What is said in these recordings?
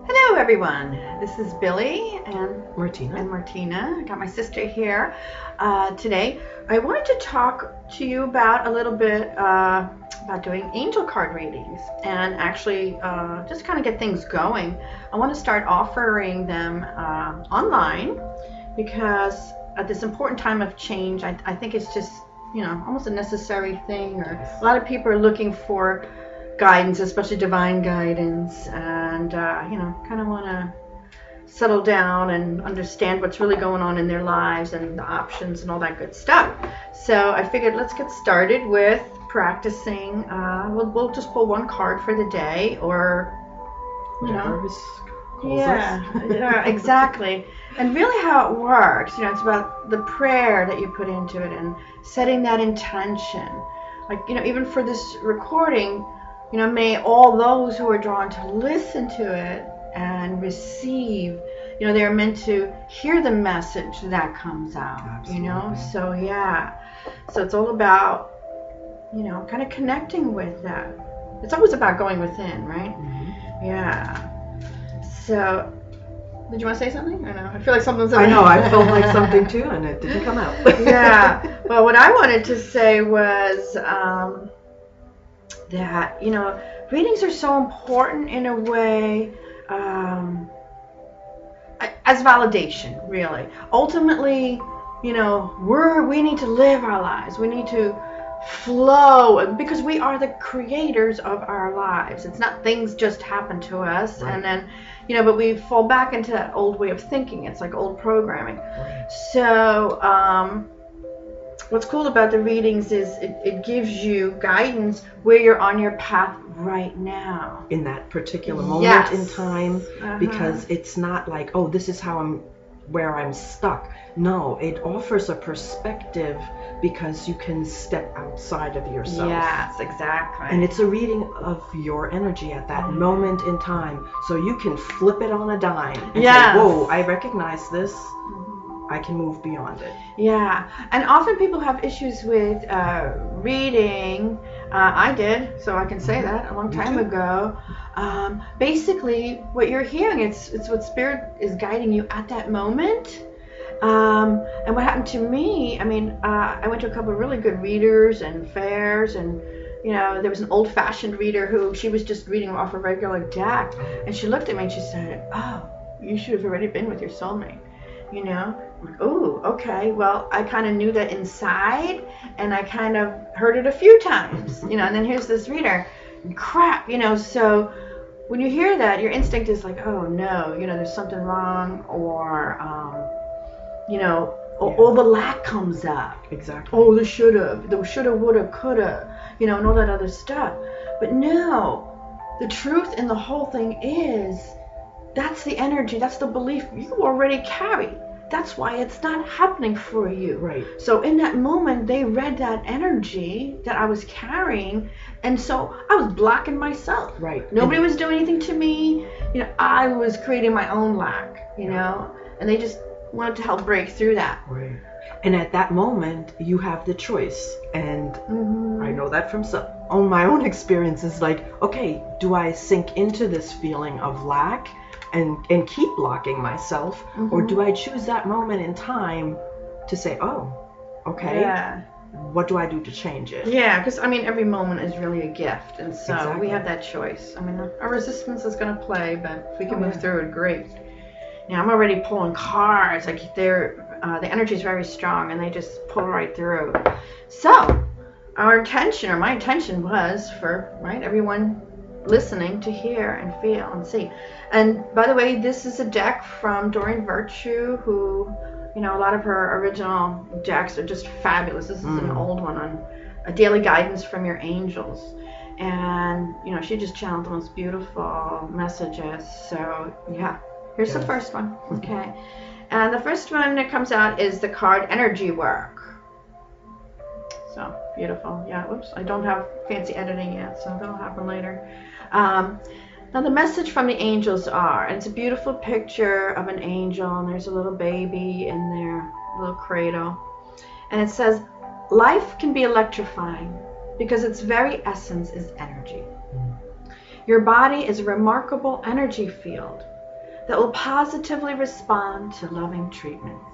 Hello everyone, this is Billy and Martina. Martina. I got my sister here today. I wanted to talk to you about a little bit about doing angel card readings and actually just kind of get things going. I want to start offering them online because at this important time of change, I think it's just, almost a necessary thing, or a lot of people are looking for guidance, especially divine guidance, and kind of want to settle down and understand what's really going on in their lives and the options and all that good stuff. So I figured let's get started with practicing. We'll just pull one card for the day, or Whatever is calls yeah, exactly. And really how it works, it's about the prayer that you put into it and setting that intention. Like, even for this recording, may all those who are drawn to listen to it and receive, they're meant to hear the message that comes out. Absolutely. So yeah, so it's all about, kind of connecting with that. It's always about going within, right? Mm-hmm. Yeah. So, did you want to say something? I know. I feel like something's. I know. I felt like something too, and it didn't come out. Yeah. Well, what I wanted to say was that readings are so important in a way as validation. Really, ultimately, we need to live our lives. We need to flow because we are the creators of our lives. It's not things just happen to us, right. And then but we fall back into that old way of thinking. It's like old programming. Right. So what's cool about the readings is it gives you guidance where you're on your path right now In that particular moment Yes. in time, because it's not like, oh, this is where I'm stuck. No, it offers a perspective because you can step outside of yourself. Yes, exactly. And it's a reading of your energy at that moment in time. So you can flip it on a dime and Yes. say, whoa, I recognize this. I can move beyond it. Yeah, and often people have issues with reading. I did, so I can say that a long time ago. Basically, what you're hearing, it's what Spirit is guiding you at that moment. And what happened to me, I went to a couple of really good readers and fairs, and there was an old-fashioned reader who she was just reading off a regular deck, and she looked at me and she said, "Oh, you should have already been with your soulmate." I'm like, oh, okay. Well, I kind of knew that inside, and I kind of heard it a few times, and then here's this reader, crap, so when you hear that, your instinct is like, oh no, there's something wrong, or, all the lack comes up. Exactly. Oh, the shoulda, woulda, coulda, and all that other stuff. But no, the truth in the whole thing is, that's the energy, that's the belief you already carry. That's why it's not happening for you. Right. So in that moment, they read that energy that I was carrying, and so I was blocking myself. Right. Nobody was doing anything to me. I was creating my own lack, and they just wanted to help break through that. Right. And at that moment, you have the choice. And I know that from my own experiences, like, okay, do I sink into this feeling of lack and keep blocking myself, or do I choose that moment in time to say, oh, okay, what do I do to change it? Yeah, because every moment is really a gift, and so Exactly. we have that choice. Our resistance is going to play, but if we can move through it, great. I'm already pulling cards, like the energy is very strong, and they just pull right through. So my intention was for everyone listening to hear and feel and see. And by the way, this is a deck from Doreen Virtue, who, a lot of her original decks are just fabulous. This is an old one on a daily guidance from your angels. And, she just channeled the most beautiful messages. So, yeah, here's the first one. Okay. And the first one that comes out is the card Energy Work. So, beautiful. Yeah, whoops, I don't have fancy editing yet, so that'll happen later. Now the message from the angels and it's a beautiful picture of an angel, and there's a little baby in their little cradle. And it says, life can be electrifying because its very essence is energy. Your body is a remarkable energy field that will positively respond to loving treatments.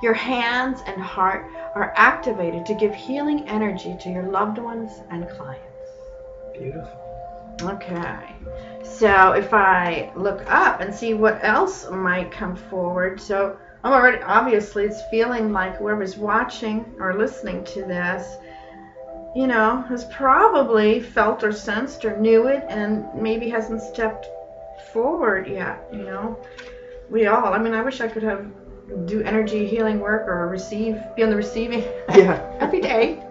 Your hands and heart are activated to give healing energy to your loved ones and clients. Beautiful. Okay, so if I look up and see what else might come forward, so I'm already, obviously it's feeling like whoever's watching or listening to this, you know, has probably felt or sensed or knew it and maybe hasn't stepped forward yet, you know. We all, I mean, I wish I could do energy healing work or be on the receiving every day.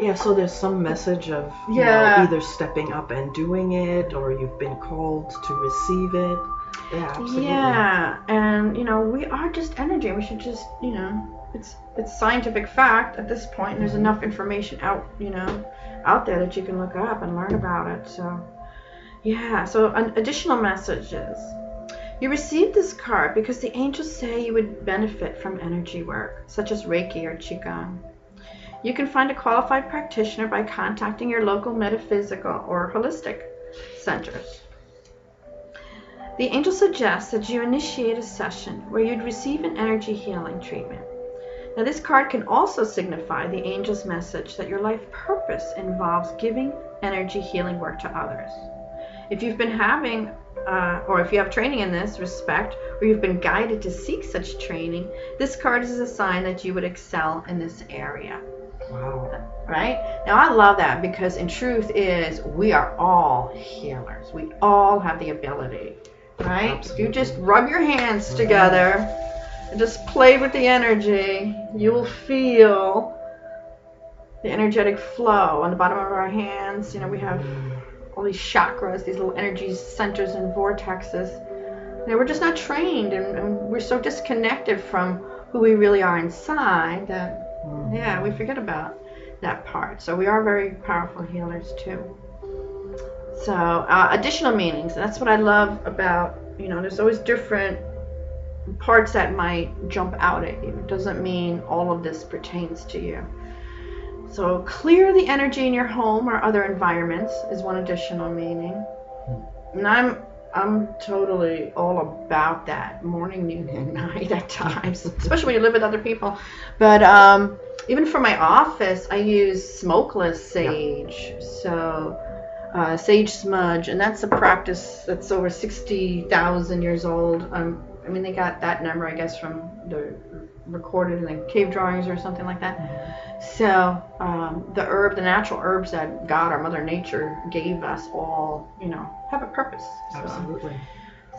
Yeah, so there's some message of you know, either stepping up and doing it, or you've been called to receive it. Yeah, absolutely. Yeah, and you know, we are just energy. We should just, you know, it's scientific fact at this point, and there's enough information out there that you can look up and learn about it. So, yeah. So, additional messages. You received this card because the angels say you would benefit from energy work, such as Reiki or Qigong. You can find a qualified practitioner by contacting your local metaphysical or holistic centers. The angel suggests that you initiate a session where you'd receive an energy healing treatment. Now, this card can also signify the angel's message that your life purpose involves giving energy healing work to others. If you've been having or if you have training in this respect, or you've been guided to seek such training, this card is a sign that you would excel in this area. Wow. Right? Now, I love that because in truth is we are all healers. We all have the ability, right? Absolutely. If you just rub your hands together and just play with the energy, you will feel the energetic flow on the bottom of our hands. You know, we have all these chakras, these little energy centers and vortexes. You know, we're just not trained, and we're so disconnected from who we really are inside that, yeah, we forget about that part. So we are very powerful healers too. So additional meanings. That's what I love about, you know, there's always different parts that might jump out at you. It doesn't mean all of this pertains to you. So clear the energy in your home or other environments is one additional meaning. And I'm totally all about that, morning, noon, and night at times, especially when you live with other people. But even for my office, I use smokeless sage. So sage smudge, and that's a practice that's over 60,000 years old. I mean, they got that number, I guess, from the recorded in the cave drawings or something like that. So the natural herbs that God, our Mother Nature, gave us all, you know, have a purpose. Absolutely.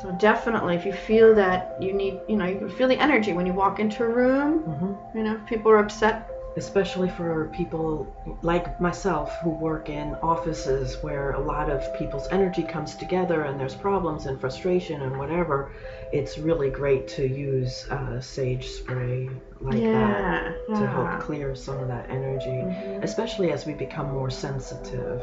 So definitely, if you feel that you need, you know, you can feel the energy when you walk into a room. You know, if people are upset. Especially for people like myself who work in offices where a lot of people's energy comes together and there's problems and frustration and whatever, it's really great to use sage spray like that to help clear some of that energy, especially as we become more sensitive.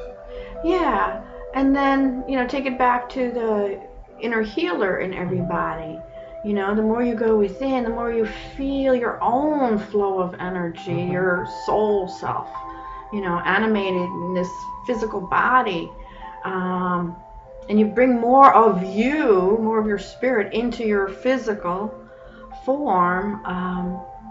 Yeah, and then, you know, take it back to the inner healer in everybody. You know, the more you go within, the more you feel your own flow of energy, your soul self, you know, animated in this physical body. And you bring more of you, more of your spirit into your physical form.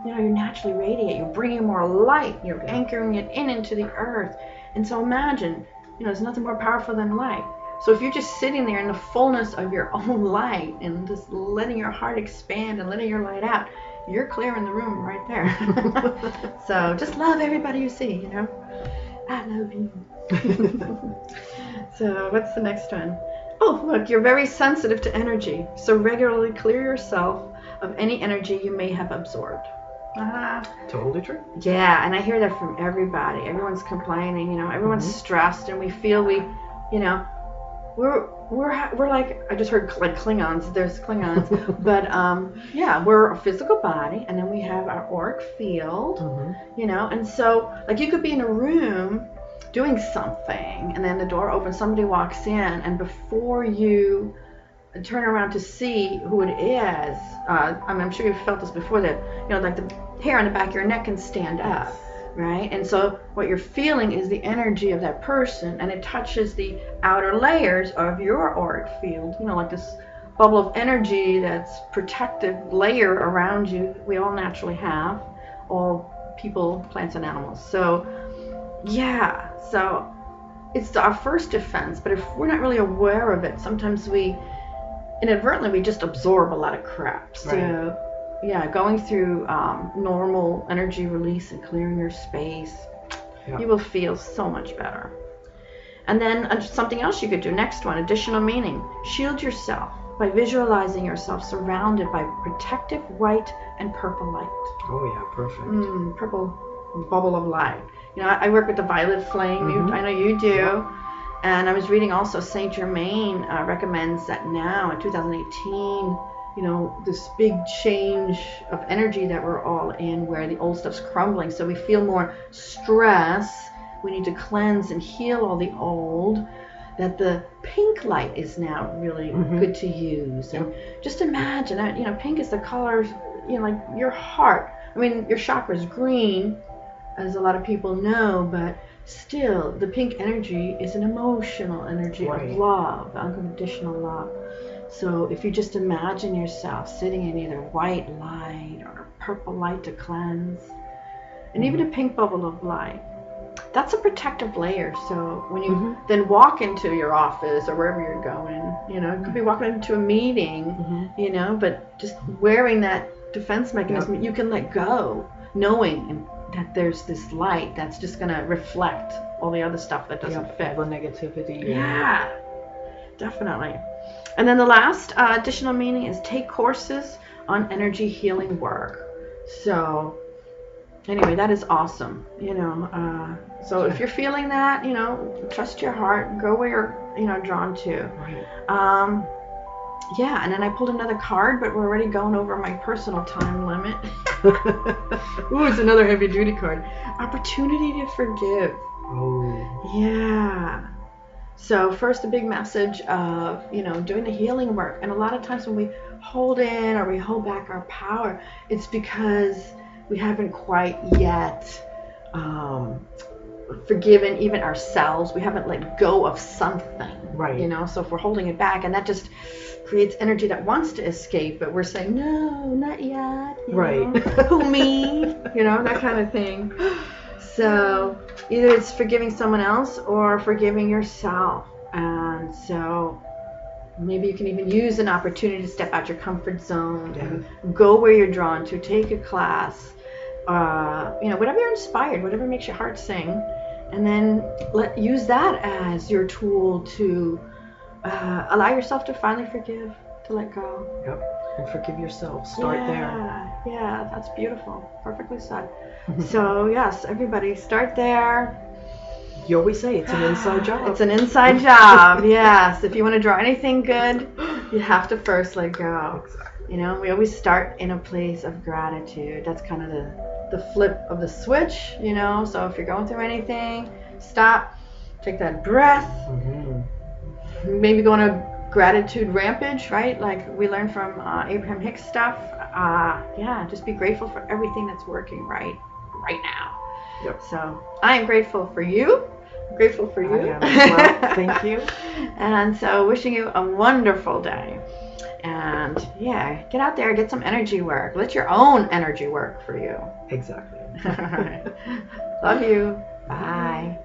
You know, you naturally radiate. You're bringing more light. You're anchoring it into the earth. And so imagine, you know, there's nothing more powerful than light. So if you're just sitting there in the fullness of your own light and just letting your heart expand and letting your light out, you're clearing the room right there. So just love everybody you see, you know. I love you. So what's the next one? Oh, look, you're very sensitive to energy. So regularly clear yourself of any energy you may have absorbed. Totally true. Yeah, and I hear that from everybody. Everyone's complaining, you know, everyone's stressed, and we feel you know, we're like, I just heard like Klingons, there's Klingons, but yeah, we're a physical body, and then we have our auric field, you know, and so like you could be in a room doing something, and then the door opens, somebody walks in, and before you turn around to see who it is, I mean, I'm sure you've felt this before, that, you know, like the hair on the back of your neck can stand up. Right? And so what you're feeling is the energy of that person, and it touches the outer layers of your auric field, you know, like this bubble of energy, that's protective layer around you. We all naturally have, all people, plants, and animals. So yeah, so it's our first defense, but if we're not really aware of it, sometimes we inadvertently just absorb a lot of crap. So Right. yeah, going through normal energy release and clearing your space, you will feel so much better. And then something else you could do, next one, additional meaning. Shield yourself by visualizing yourself surrounded by protective white and purple light. Oh yeah, perfect. Purple bubble of light. You know, I work with the violet flame. I know you do. Yeah. And I was reading also Saint Germain recommends that now in 2018, you know, this big change of energy that we're all in, where the old stuff's crumbling, so we feel more stress. We need to cleanse and heal all the old. That the pink light is now really good to use. And just imagine that, you know, pink is the color, you know, like your heart. I mean, your chakra is green, as a lot of people know, but still, the pink energy is an emotional energy of love, unconditional love. So if you just imagine yourself sitting in either white light or purple light to cleanse, and even a pink bubble of light, that's a protective layer. So when you then walk into your office or wherever you're going, you know, it could be walking into a meeting, you know, but just wearing that defense mechanism, you can let go, knowing that there's this light that's just going to reflect all the other stuff that doesn't fit. All the negativity. Yeah, definitely. And then the last additional meaning is take courses on energy healing work. So anyway, that is awesome, you know. So if you're feeling that, you know, trust your heart, go where you're, you know, drawn to. Right. Yeah, and then I pulled another card, but we're already going over my personal time limit. Ooh, it's another heavy duty card. Opportunity to forgive. Oh. Yeah. So first, a big message of, you know, doing the healing work. And a lot of times when we hold in or we hold back our power, it's because we haven't quite yet forgiven even ourselves. We haven't let go of something. Right. You know, so if we're holding it back, and that just creates energy that wants to escape, but we're saying, no, not yet. Right. Who, me? You know, that kind of thing. So either it's forgiving someone else or forgiving yourself. And so maybe you can even use an opportunity to step out your comfort zone and go where you're drawn to, take a class, you know, whatever you're inspired, whatever makes your heart sing, and then use that as your tool to allow yourself to finally forgive, to let go. Yep. And forgive yourself. Start there. Yeah, that's beautiful. Perfectly said. So yes, everybody start there. You always say it's an inside job. It's an inside job, yes. If you want to draw anything good, you have to first let go. Exactly. You know, we always start in a place of gratitude. That's kind of the flip of the switch, you know. So if you're going through anything, stop, take that breath, maybe go on a gratitude rampage, right? Like we learned from Abraham Hicks stuff. Yeah, just be grateful for everything that's working right now. Yep. So I am grateful for you. I'm grateful for you. I am as well. Thank you. And so wishing you a wonderful day. And yeah, get out there, get some energy work. Let your own energy work for you. Exactly. All right. Love you. Bye.